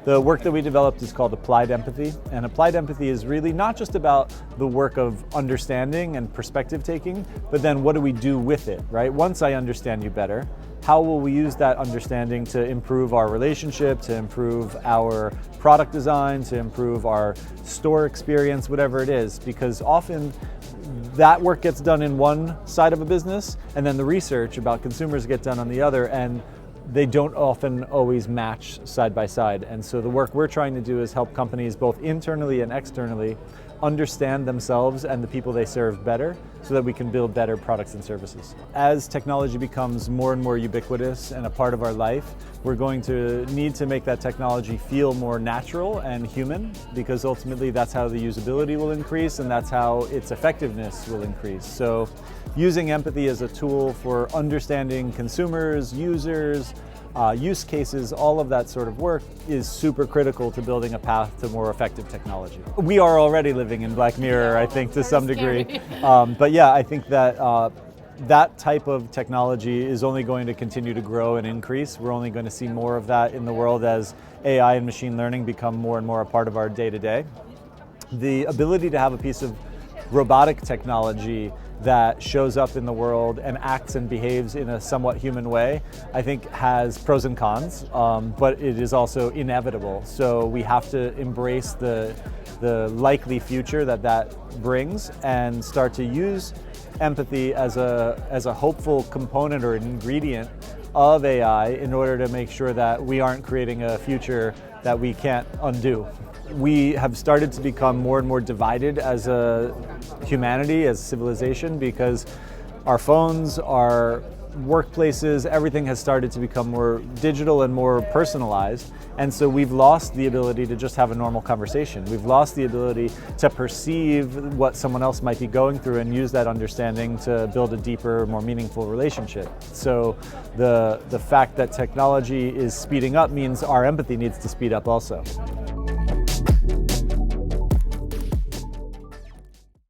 The work that we developed is called Applied Empathy, and Applied Empathy is really not just about the work of understanding and perspective taking, but then what do we do with it, right? Once I understand you better, how will we use that understanding to improve our relationship, to improve our product design, to improve our store experience, whatever it is, because often that work gets done in one side of a business, and then the research about consumers get done on the other, and they don't often always match side by side. And so the work we're trying to do is help companies both internally and externally understand themselves and the people they serve better so that we can build better products and services. As technology becomes more and more ubiquitous and a part of our life, we're going to need to make that technology feel more natural and human, because ultimately that's how the usability will increase and that's how its effectiveness will increase. So using empathy as a tool for understanding consumers, users, use cases, all of that sort of work is super critical to building a path to more effective technology. We are already living in Black Mirror, I think, to some degree. But yeah, I think that that type of technology is only going to continue to grow and increase. We're only going to see more of that in the world as AI and machine learning become more and more a part of our day-to-day. The ability to have a piece of robotic technology that shows up in the world and acts and behaves in a somewhat human way, I think has pros and cons, but it is also inevitable. So we have to embrace the likely future that brings and start to use empathy as a hopeful component or an ingredient of AI in order to make sure that we aren't creating a future that we can't undo. We have started to become more and more divided as a humanity, as a civilization, because our phones, our workplaces, everything has started to become more digital and more personalized. And so we've lost the ability to just have a normal conversation. We've lost the ability to perceive what someone else might be going through and use that understanding to build a deeper, more meaningful relationship. So the fact that technology is speeding up means our empathy needs to speed up also.